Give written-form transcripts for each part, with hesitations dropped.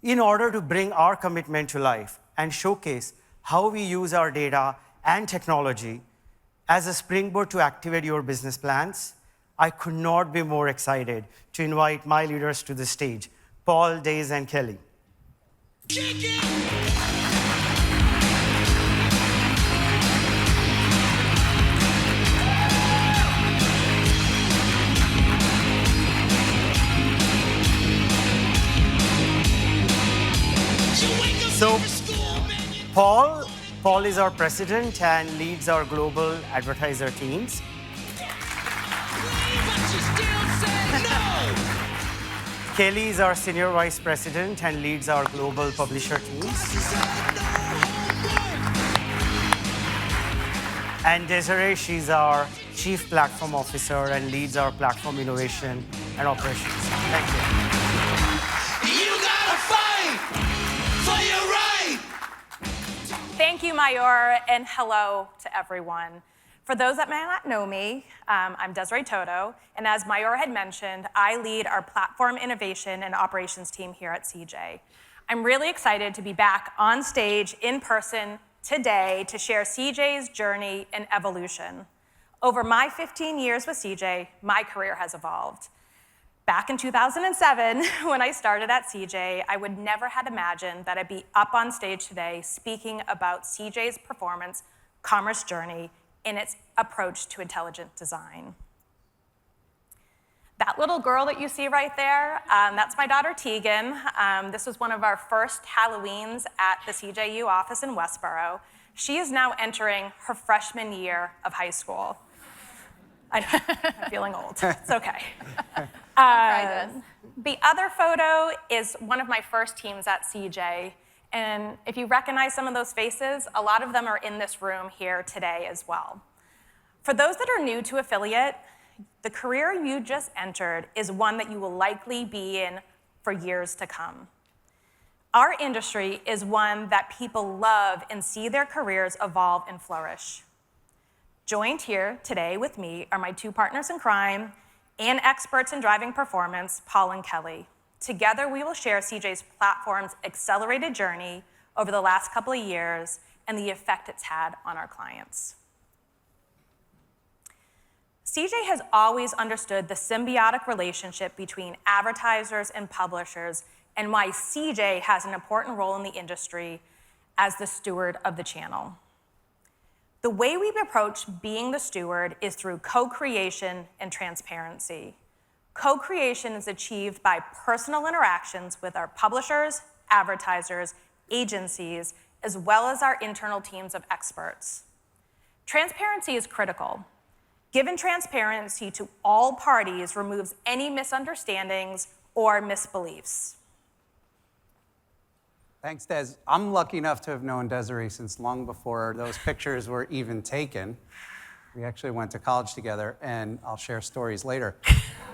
in order to bring our commitment to life and showcase how we use our data and technology as a springboard to activate your business plans, I could not be more excited to invite my leaders to the stage, Paul, Daze, and Kelly. So, Paul is our president and leads our global advertiser teams. Kelly is our senior vice president and leads our global publisher teams. And Desiree, she's our chief platform officer and leads our platform innovation and operations. Thank you. Thank you, Mayur, and hello to everyone. For those that may not know me, I'm Desiree Toto, and as Mayur had mentioned, I lead our platform innovation and operations team here at CJ. I'm really excited to be back on stage in person today to share CJ's journey and evolution. Over my 15 years with CJ, my career has evolved. Back in 2007, when I started at CJ, I would never have imagined that I'd be up on stage today speaking about CJ's performance commerce journey in its approach to intelligent design. That little girl that you see right there, that's my daughter Tegan. This was one of our first Halloweens at the CJU office in Westboro. She is now entering her freshman year of high school. I'm feeling old. It's okay. The other photo is one of my first teams at CJ. And if you recognize some of those faces, a lot of them are in this room here today as well. For those that are new to affiliate, the career you just entered is one that you will likely be in for years to come. Our industry is one that people love and see their careers evolve and flourish. Joined here today with me are my two partners in crime and experts in driving performance, Paul and Kelly. Together, we will share CJ's platform's accelerated journey over the last couple of years and the effect it's had on our clients. CJ has always understood the symbiotic relationship between advertisers and publishers and why CJ has an important role in the industry as the steward of the channel. The way we approach being the steward is through co-creation and transparency. Co-creation is achieved by personal interactions with our publishers, advertisers, agencies, as well as our internal teams of experts. Transparency is critical. Given transparency to all parties removes any misunderstandings or misbeliefs. Thanks, Des. I'm lucky enough to have known Desiree since long before those pictures were even taken. We actually went to college together, and I'll share stories later.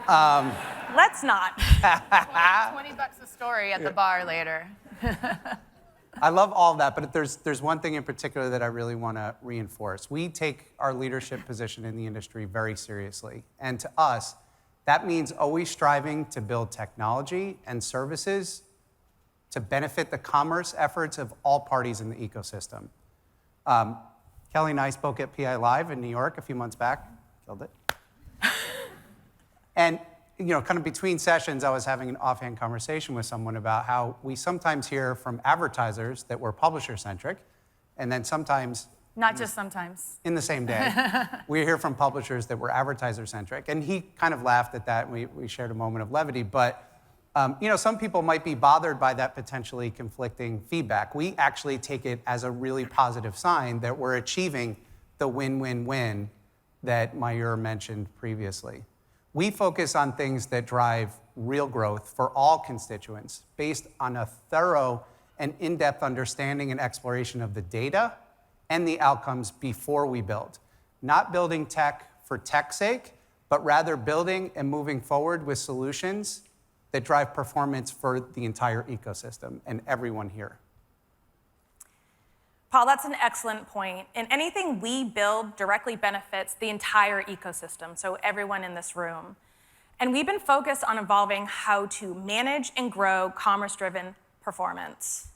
Let's not. $20 a story at the bar later. I love all of that, but there's one thing in particular that I really want to reinforce. We take our leadership position in the industry very seriously. And to us, that means always striving to build technology and services to benefit the commerce efforts of all parties in the ecosystem. Kelly and I spoke at PI Live in New York a few months back. Killed it. And kind of between sessions, I was having an offhand conversation with someone about how we sometimes hear from advertisers that we're publisher-centric, and then sometimes... Not just sometimes. In the same day, we hear from publishers that we're advertiser-centric. And he kind of laughed at that, and we shared a moment of levity. But some people might be bothered by that potentially conflicting feedback. We actually take it as a really positive sign that we're achieving the win-win-win that Mayur mentioned previously. We focus on things that drive real growth for all constituents based on a thorough and in-depth understanding and exploration of the data and the outcomes before we build. Not building tech for tech's sake, but rather building and moving forward with solutions that drive performance for the entire ecosystem and everyone here. Paul, that's an excellent point. And anything we build directly benefits the entire ecosystem, so everyone in this room. And we've been focused on evolving how to manage and grow commerce-driven performance.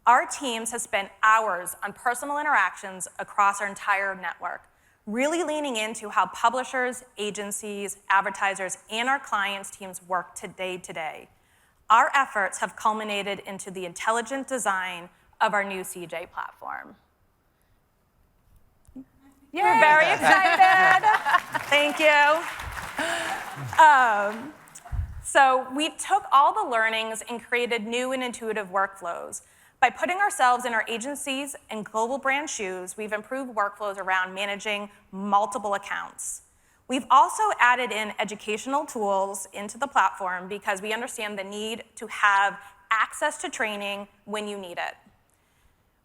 Our teams have spent hours on personal interactions across our entire network, really leaning into how publishers, agencies, advertisers, and our clients' teams work today. Our efforts have culminated into the intelligent design of our new CJ platform. You're very excited. Thank you. So we took all the learnings and created new and intuitive workflows. By putting ourselves in our agencies and global brand shoes, we've improved workflows around managing multiple accounts. We've also added in educational tools into the platform because we understand the need to have access to training when you need it.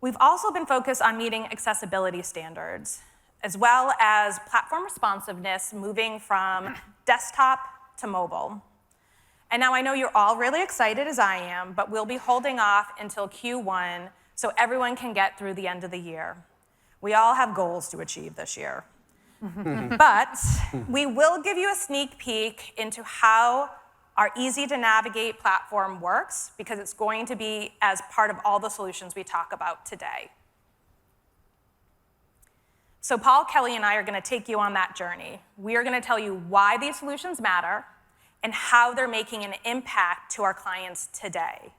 We've also been focused on meeting accessibility standards, as well as platform responsiveness, moving from desktop to mobile. And now I know you're all really excited, as I am, but we'll be holding off until Q1 so everyone can get through the end of the year. We all have goals to achieve this year. But we will give you a sneak peek into how our easy-to-navigate platform works, because it's going to be as part of all the solutions we talk about today. So Paul, Kelly, and I are going to take you on that journey. We are going to tell you why these solutions matter and how they're making an impact to our clients today.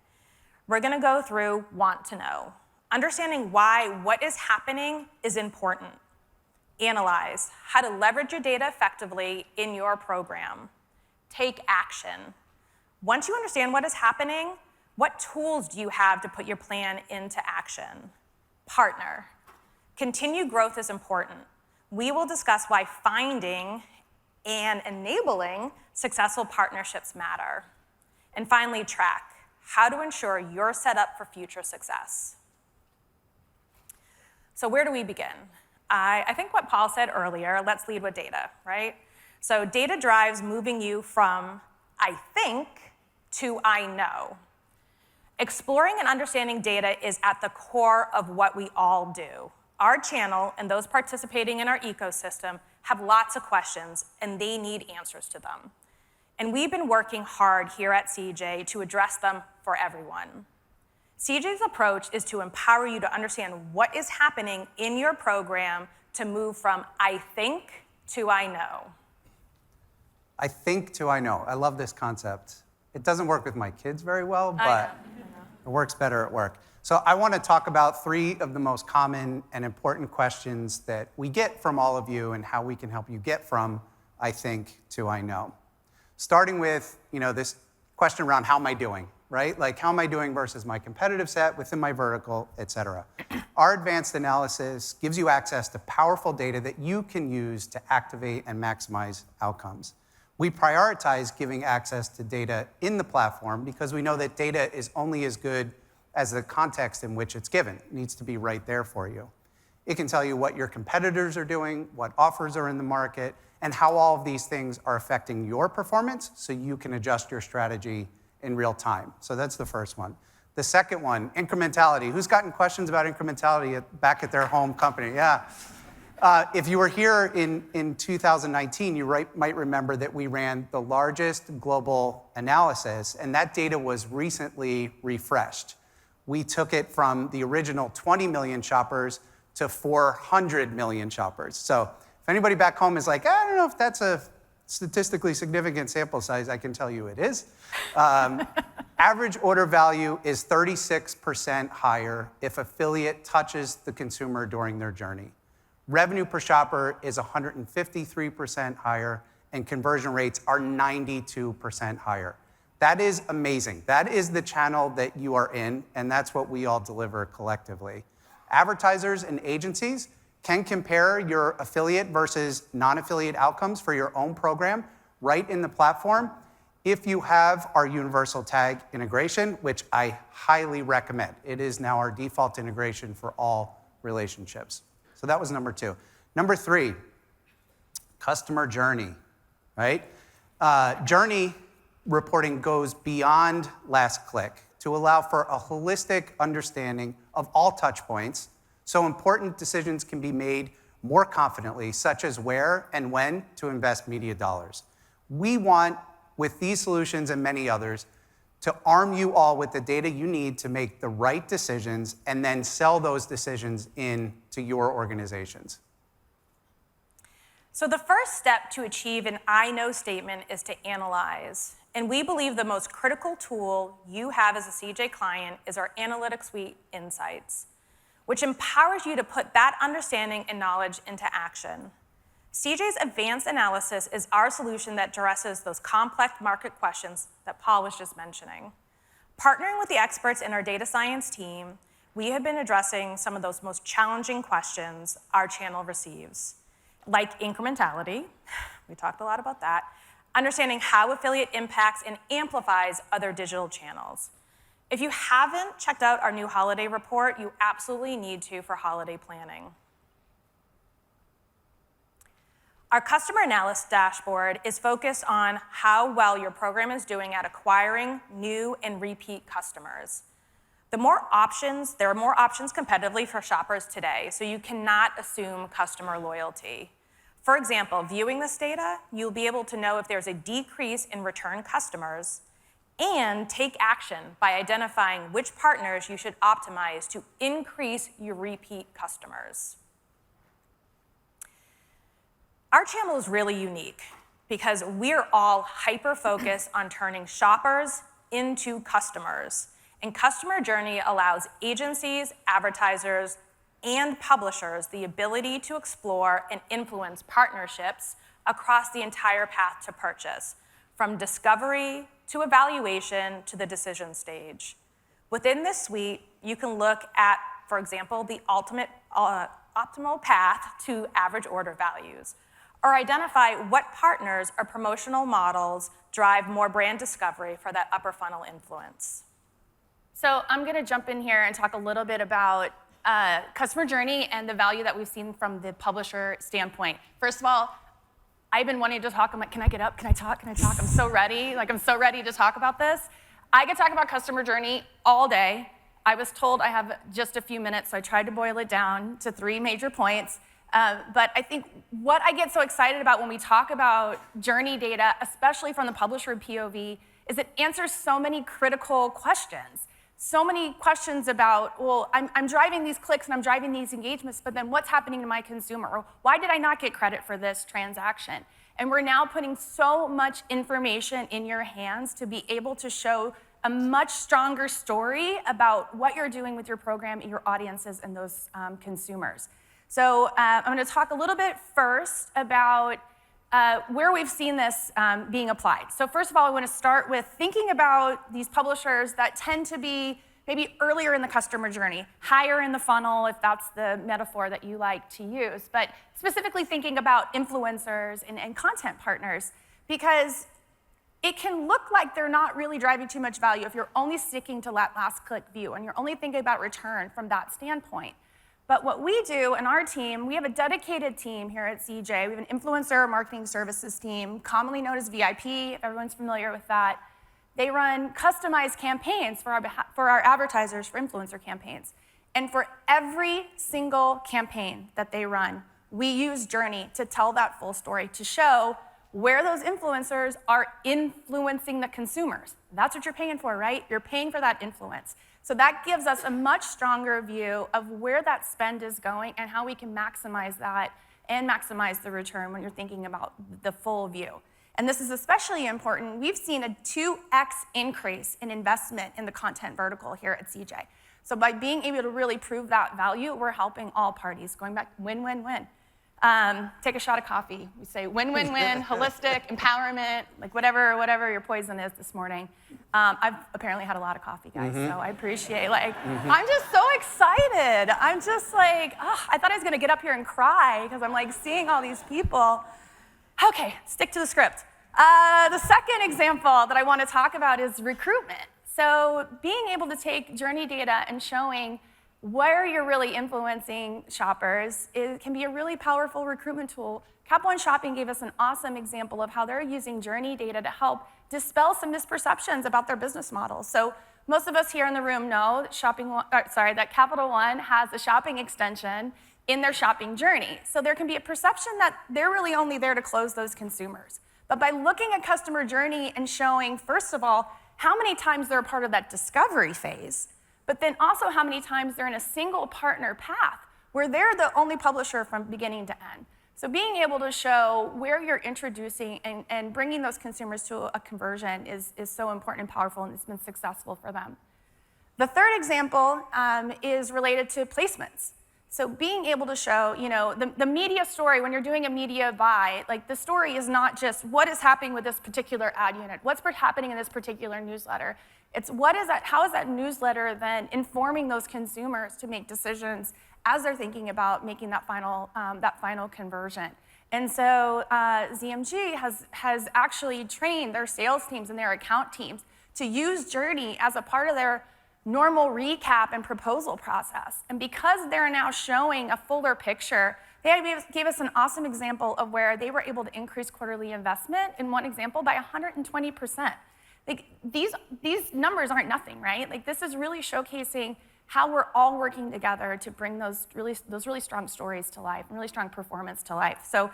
We're going to go through want to know, understanding why what is happening is important, analyze how to leverage your data effectively in your program, take action. Once you understand what is happening, what tools do you have to put your plan into action? Partner. Continued growth is important. We will discuss why finding and enabling successful partnerships matter. And finally, track. How to ensure you're set up for future success. So where do we begin? I think what Paul said earlier, let's lead with data, right? So data drives moving you from I think to I know. Exploring and understanding data is at the core of what we all do. Our channel and those participating in our ecosystem have lots of questions, and they need answers to them. And we've been working hard here at CJ to address them for everyone. CJ's approach is to empower you to understand what is happening in your program to move from I think to I know. I think to I know. I love this concept. It doesn't work with my kids very well, but it works better at work. So I want to talk about 3 of the most common and important questions that we get from all of you and how we can help you get from I think to I know. Starting with, this question around how am I doing, right? Like how am I doing versus my competitive set within my vertical, et cetera. Our advanced analysis gives you access to powerful data that you can use to activate and maximize outcomes. We prioritize giving access to data in the platform because we know that data is only as good as the context in which it's given. It needs to be right there for you. It can tell you what your competitors are doing, what offers are in the market, and how all of these things are affecting your performance so you can adjust your strategy in real time. So that's the first one. The second one, incrementality. Who's gotten questions about incrementality back at their home company? Yeah. If you were here in 2019, you might remember that we ran the largest global analysis, and that data was recently refreshed. We took it from the original 20 million shoppers to 400 million shoppers. So if anybody back home is like, I don't know if that's a statistically significant sample size, I can tell you it is. Average order value is 36% higher if affiliate touches the consumer during their journey. Revenue per shopper is 153% higher, and conversion rates are 92% higher. That is amazing. That is the channel that you are in, and that's what we all deliver collectively. Advertisers and agencies can compare your affiliate versus non-affiliate outcomes for your own program right in the platform if you have our universal tag integration, which I highly recommend. It is now our default integration for all relationships. So that was number 2. Number 3, customer journey, right? Journey reporting goes beyond last click to allow for a holistic understanding of all touch points so important decisions can be made more confidently, such as where and when to invest media dollars. We want, with these solutions and many others, to arm you all with the data you need to make the right decisions and then sell those decisions into your organizations? So the first step to achieve an I know statement is to analyze. And we believe the most critical tool you have as a CJ client is our Analytics Suite Insights, which empowers you to put that understanding and knowledge into action. CJ's Advanced Analysis is our solution that addresses those complex market questions that Paul was just mentioning. Partnering with the experts in our data science team, we have been addressing some of those most challenging questions our channel receives, like incrementality, we talked a lot about that, understanding how affiliate impacts and amplifies other digital channels. If you haven't checked out our new holiday report, you absolutely need to for holiday planning. Our customer analysis dashboard is focused on how well your program is doing at acquiring new and repeat customers. There are more options competitively for shoppers today, so you cannot assume customer loyalty. For example, viewing this data, you'll be able to know if there's a decrease in return customers and take action by identifying which partners you should optimize to increase your repeat customers. Our channel is really unique because we're all hyper-focused on turning shoppers into customers. And customer journey allows agencies, advertisers, and publishers the ability to explore and influence partnerships across the entire path to purchase, from discovery to evaluation to the decision stage. Within this suite, you can look at, for example, the optimal path to average order values, or identify what partners or promotional models drive more brand discovery for that upper funnel influence. So I'm going to jump in here and talk a little bit about customer journey and the value that we've seen from the publisher standpoint. First of all, I've been wanting to talk. I'm like, can I get up? Can I talk? Can I talk? I'm so ready. I'm so ready to talk about this. I could talk about customer journey all day. I was told I have just a few minutes, so I tried to boil it down to 3 major points. But I think what I get so excited about when we talk about journey data, especially from the publisher POV, is it answers so many critical questions. So many questions about, well, I'm driving these clicks and I'm driving these engagements, but then what's happening to my consumer? Or why did I not get credit for this transaction? And we're now putting so much information in your hands to be able to show a much stronger story about what you're doing with your program, your audiences, and those consumers. So I'm going to talk a little bit first about where we've seen this being applied. So first of all, I want to start with thinking about these publishers that tend to be maybe earlier in the customer journey, higher in the funnel, if that's the metaphor that you like to use, but specifically thinking about influencers and content partners, because it can look like they're not really driving too much value if you're only sticking to that last click view and you're only thinking about return from that standpoint. But what we do in our team, we have a dedicated team here at CJ. We have an influencer marketing services team, commonly known as VIP, if everyone's familiar with that. They run customized campaigns for our advertisers, for influencer campaigns. And for every single campaign that they run, we use Journey to tell that full story, to show where those influencers are influencing the consumers. That's what you're paying for, right? You're paying for that influence. So that gives us a much stronger view of where that spend is going and how we can maximize that and maximize the return when you're thinking about the full view. And this is especially important. We've seen a 2x increase in investment in the content vertical here at CJ. So by being able to really prove that value, we're helping all parties, going back win-win-win. Take a shot of coffee. We say win-win-win, holistic, empowerment, like whatever your poison is this morning. I've apparently had a lot of coffee, guys, so I appreciate, I'm just so excited. I'm just like, I thought I was gonna get up here and cry because I'm like seeing all these people. Okay, stick to the script. The second example that I want to talk about is recruitment. So being able to take journey data and showing where you're really influencing shoppers can be a really powerful recruitment tool. Cap One Shopping gave us an awesome example of how they're using journey data to help dispel some misperceptions about their business models. So most of us here in the room know that Capital One has a shopping extension in their shopping journey. So there can be a perception that they're really only there to close those consumers. But by looking at customer journey and showing, first of all, how many times they're a part of that discovery phase, but then also how many times they're in a single partner path where they're the only publisher from beginning to end. So being able to show where you're introducing and bringing those consumers to a conversion is so important and powerful, and it's been successful for them. The third example is related to placements. So being able to show, the media story, when you're doing a media buy, like the story is not just what is happening with this particular ad unit, what's happening in this particular newsletter. It's how is that newsletter then informing those consumers to make decisions as they're thinking about making that final conversion. And so ZMG has actually trained their sales teams and their account teams to use Journey as a part of their normal recap and proposal process. And because they're now showing a fuller picture, they gave us an awesome example of where they were able to increase quarterly investment, in one example, by 120%. Like, these numbers aren't nothing, right? Like, this is really showcasing how we're all working together to bring those really strong stories to life and really strong performance to life. So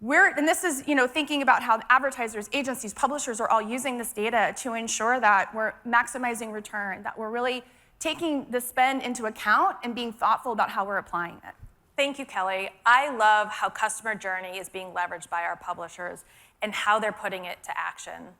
and this is, thinking about how advertisers, agencies, publishers are all using this data to ensure that we're maximizing return, that we're really taking the spend into account and being thoughtful about how we're applying it. Thank you, Kelly. I love how customer journey is being leveraged by our publishers and how they're putting it to action.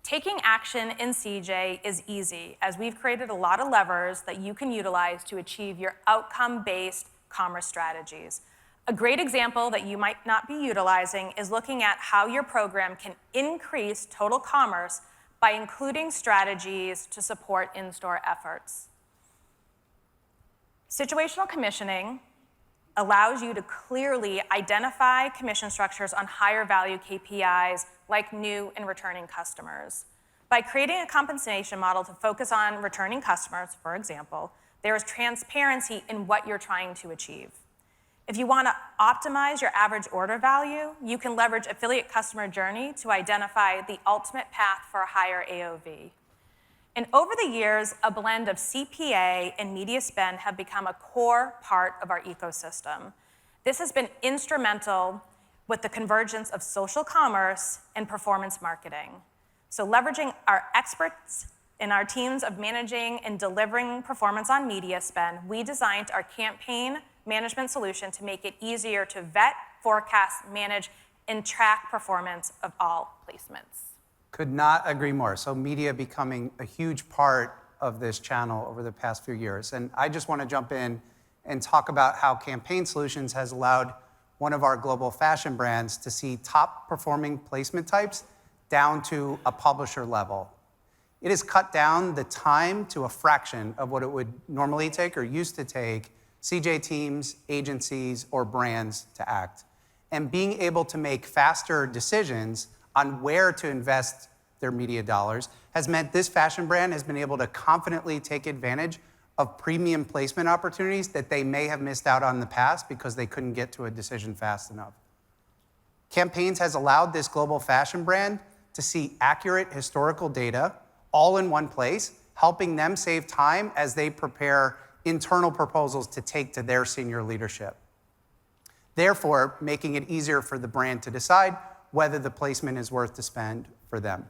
Taking action in CJ is easy, as we've created a lot of levers that you can utilize to achieve your outcome-based commerce strategies. A great example that you might not be utilizing is looking at how your program can increase total commerce by including strategies to support in-store efforts. Situational commissioning allows you to clearly identify commission structures on higher value KPIs like new and returning customers. By creating a compensation model to focus on returning customers, for example, there is transparency in what you're trying to achieve. If you want to optimize your average order value, you can leverage affiliate customer journey to identify the ultimate path for a higher AOV. And over the years, a blend of CPA and media spend have become a core part of our ecosystem. This has been instrumental with the convergence of social commerce and performance marketing. So leveraging our experts in our teams of managing and delivering performance on media spend, we designed our campaign management solution to make it easier to vet, forecast, manage, and track performance of all placements. Could not agree more. So media becoming a huge part of this channel over the past few years. And I just want to jump in and talk about how Campaign Solutions has allowed one of our global fashion brands to see top performing placement types down to a publisher level. It has cut down the time to a fraction of what it would normally take or used to take CJ teams, agencies, or brands to act. And being able to make faster decisions on where to invest their media dollars has meant this fashion brand has been able to confidently take advantage of premium placement opportunities that they may have missed out on in the past because they couldn't get to a decision fast enough. Campaigns has allowed this global fashion brand to see accurate historical data all in one place, helping them save time as they prepare internal proposals to take to their senior leadership. Therefore, making it easier for the brand to decide whether the placement is worth to spend for them.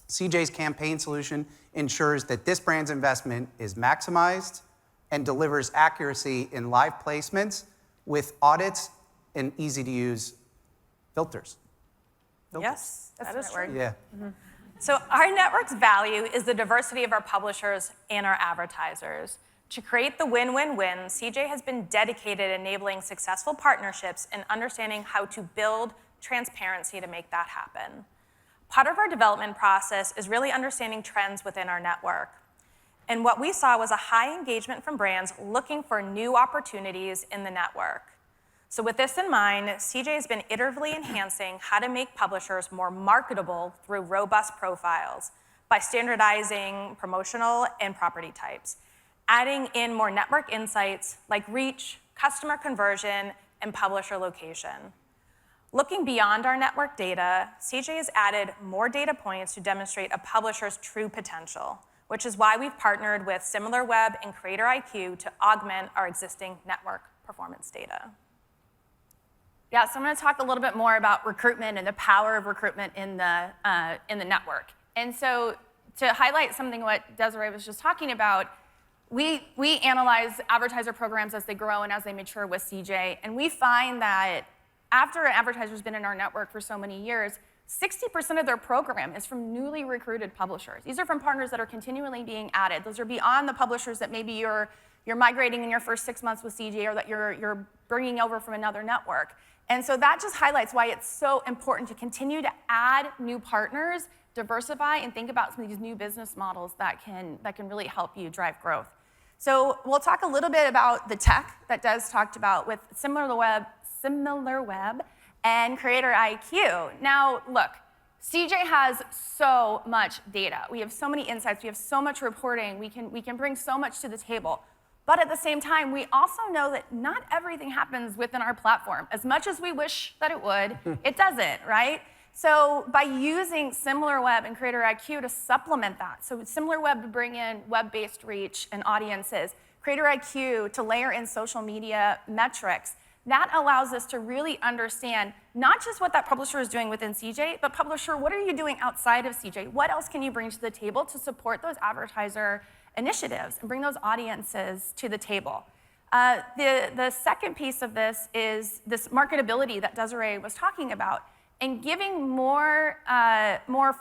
CJ's campaign solution ensures that this brand's investment is maximized and delivers accuracy in live placements with audits and easy-to-use filters. Yes, that is true. Yeah. Mm-hmm. So our network's value is the diversity of our publishers and our advertisers. To create the win-win-win, CJ has been dedicated enabling successful partnerships and understanding how to build transparency to make that happen. Part of our development process is really understanding trends within our network. And what we saw was a high engagement from brands looking for new opportunities in the network. So with this in mind, CJ has been iteratively enhancing how to make publishers more marketable through robust profiles by standardizing promotional and property types, adding in more network insights like reach, customer conversion, and publisher location. Looking beyond our network data, CJ has added more data points to demonstrate a publisher's true potential, which is why we've partnered with SimilarWeb and Creator IQ to augment our existing network performance data. Yeah, so I'm going to talk a little bit more about recruitment and the power of recruitment in the network. And so to highlight something what Desiree was just talking about, we analyze advertiser programs as they grow and as they mature with CJ, and we find that after an advertiser's been in our network for so many years, 60% of their program is from newly recruited publishers. These are from partners that are continually being added. Those are beyond the publishers that maybe you're migrating in your first 6 months with CJ or that you're bringing over from another network. And so that just highlights why it's so important to continue to add new partners, diversify, and think about some of these new business models that can really help you drive growth. So we'll talk a little bit about the tech that Des talked about with SimilarWeb and Creator IQ. Now, look, CJ has so much data. We have so many insights. We have so much reporting. We can bring so much to the table. But at the same time, we also know that not everything happens within our platform. As much as we wish that it would, it doesn't, right? So by using SimilarWeb and Creator IQ to supplement that, so SimilarWeb to bring in web-based reach and audiences, Creator IQ to layer in social media metrics, that allows us to really understand not just what that publisher is doing within CJ, but publisher, what are you doing outside of CJ? What else can you bring to the table to support those advertiser initiatives and bring those audiences to the table? The second piece of this is this marketability that Desiree was talking about, and giving more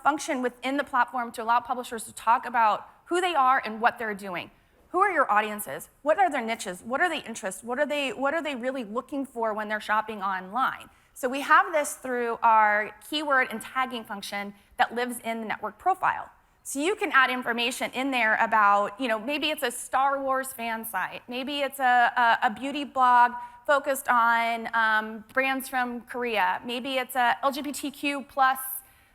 function within the platform to allow publishers to talk about who they are and what they're doing. Who are your audiences? What are their niches? What are their interests? What are they really looking for when they're shopping online? So we have this through our keyword and tagging function that lives in the network profile. So you can add information in there about, maybe it's a Star Wars fan site. Maybe it's a beauty blog focused on brands from Korea. Maybe it's a LGBTQ plus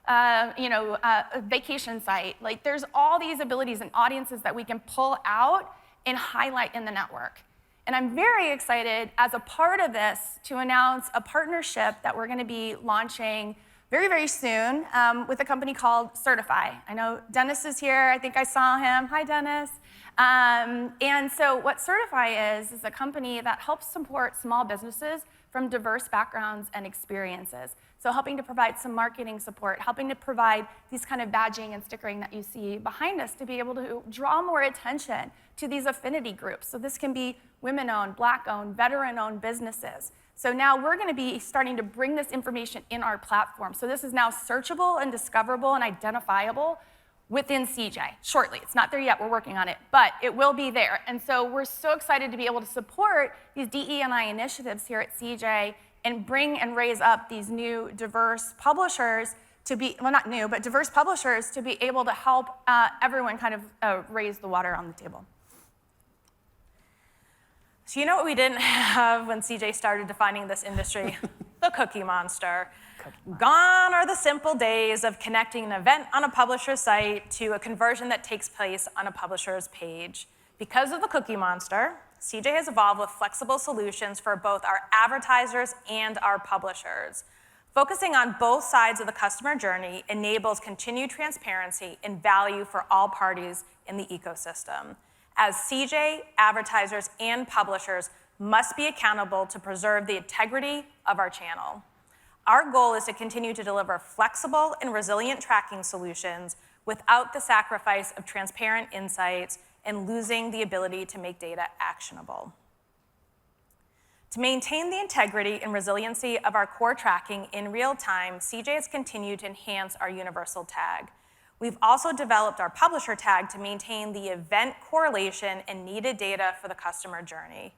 a vacation site. Like, there's all these abilities and audiences that we can pull out and highlight in the network. And I'm very excited as a part of this to announce a partnership that we're going to be launching very, very soon with a company called Certify. I know Dennis is here. I think I saw him. Hi, Dennis. And so what Certify is a company that helps support small businesses from diverse backgrounds and experiences. So helping to provide some marketing support, helping to provide these kind of badging and stickering that you see behind us to be able to draw more attention to these affinity groups. So this can be women-owned, Black-owned, veteran-owned businesses. So now we're going to be starting to bring this information in our platform. So this is now searchable and discoverable and identifiable within CJ shortly. It's not there yet, we're working on it, but it will be there. And so we're so excited to be able to support these DE&I initiatives here at CJ and bring and raise up these new diverse publishers to be, well, not new, but diverse publishers to be able to help everyone kind of raise the water on the table. So you know what we didn't have when CJ started defining this industry? The cookie monster. Gone are the simple days of connecting an event on a publisher's site to a conversion that takes place on a publisher's page. Because of the cookie monster, CJ has evolved with flexible solutions for both our advertisers and our publishers. Focusing on both sides of the customer journey enables continued transparency and value for all parties in the ecosystem. As CJ, advertisers, and publishers must be accountable to preserve the integrity of our channel. Our goal is to continue to deliver flexible and resilient tracking solutions without the sacrifice of transparent insights and losing the ability to make data actionable. To maintain the integrity and resiliency of our core tracking in real time, CJ has continued to enhance our universal tag. We've also developed our publisher tag to maintain the event correlation and needed data for the customer journey.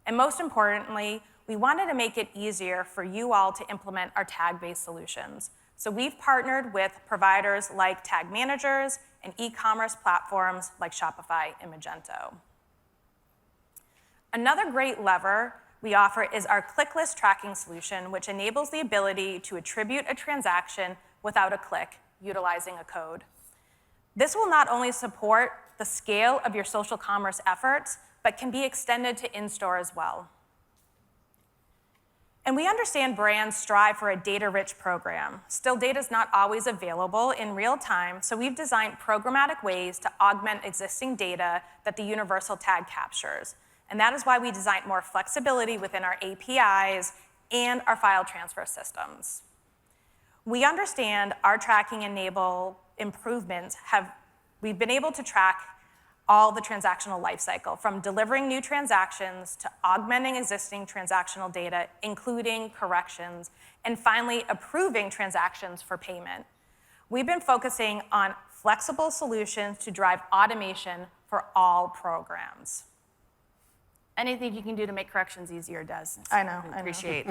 And most importantly, we wanted to make it easier for you all to implement our tag-based solutions. So we've partnered with providers like tag managers and e-commerce platforms like Shopify and Magento. Another great lever we offer is our clickless tracking solution, which enables the ability to attribute a transaction without a click, utilizing a code. This will not only support the scale of your social commerce efforts, but can be extended to in-store as well. And we understand brands strive for a data-rich program. Still, data is not always available in real time, so we've designed programmatic ways to augment existing data that the universal tag captures. And that is why we designed more flexibility within our APIs and our file transfer systems. We understand our tracking enable improvements have We've been able to track all the transactional lifecycle, from delivering new transactions to augmenting existing transactional data, including corrections, and finally approving transactions for payment. We've been focusing on flexible solutions to drive automation for all programs. Anything you can do to make corrections easier does. I know. Appreciate.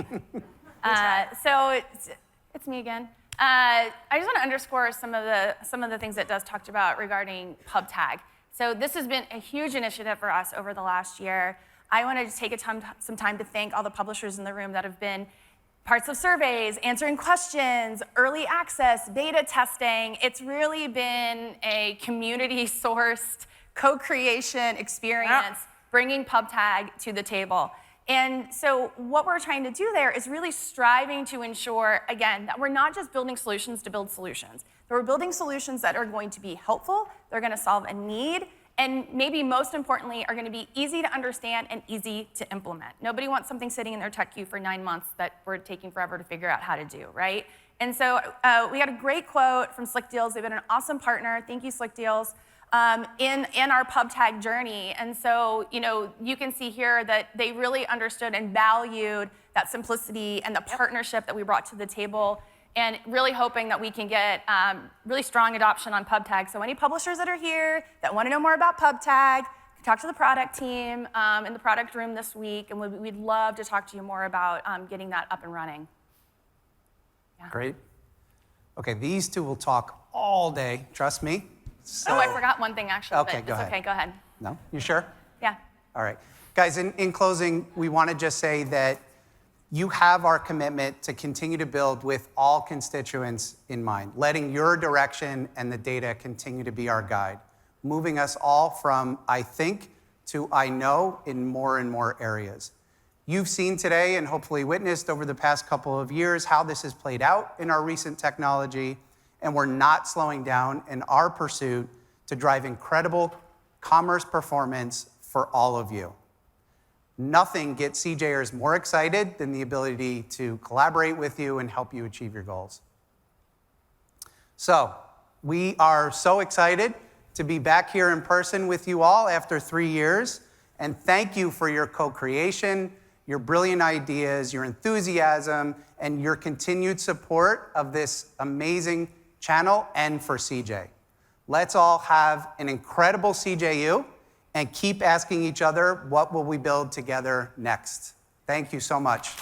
So it's me again. I just want to underscore some of the things that Des talked about regarding pub tag. So this has been a huge initiative for us over the last year. I wanted to take some time to thank all the publishers in the room that have been parts of surveys, answering questions, early access, beta testing. It's really been a community-sourced co-creation experience, bringing pub tag to the table. And so what we're trying to do there is really striving to ensure, again, that we're not just building solutions to build solutions. That we're building solutions that are going to be helpful, they're going to solve a need, and maybe most importantly, are going to be easy to understand and easy to implement. Nobody wants something sitting in their tech queue for 9 months that we're taking forever to figure out how to do, right? And so we got a great quote from Slick Deals. They've been an awesome partner. Thank you, Slick Deals. In our pub tag journey. And so, you can see here that they really understood and valued that simplicity and the partnership that we brought to the table, and really hoping that we can get really strong adoption on pub tag. So any publishers that are here that want to know more about pub tag, talk to the product team in the product room this week, and we'd love to talk to you more about getting that up and running. Yeah. Great. Okay, these two will talk all day, trust me. So, I forgot one thing, actually. Okay, but go ahead. Okay, go ahead. No? You sure? Yeah. All right. Guys, in closing, we want to just say that you have our commitment to continue to build with all constituents in mind, letting your direction and the data continue to be our guide, moving us all from I think to I know in more and more areas. You've seen today and hopefully witnessed over the past couple of years how this has played out in our recent technology, and we're not slowing down in our pursuit to drive incredible commerce performance for all of you. Nothing gets CJers more excited than the ability to collaborate with you and help you achieve your goals. So, we are so excited to be back here in person with you all after 3 years, and thank you for your co-creation, your brilliant ideas, your enthusiasm, and your continued support of this amazing channel and for CJ. Let's all have an incredible CJU and keep asking each other, what will we build together next? Thank you so much.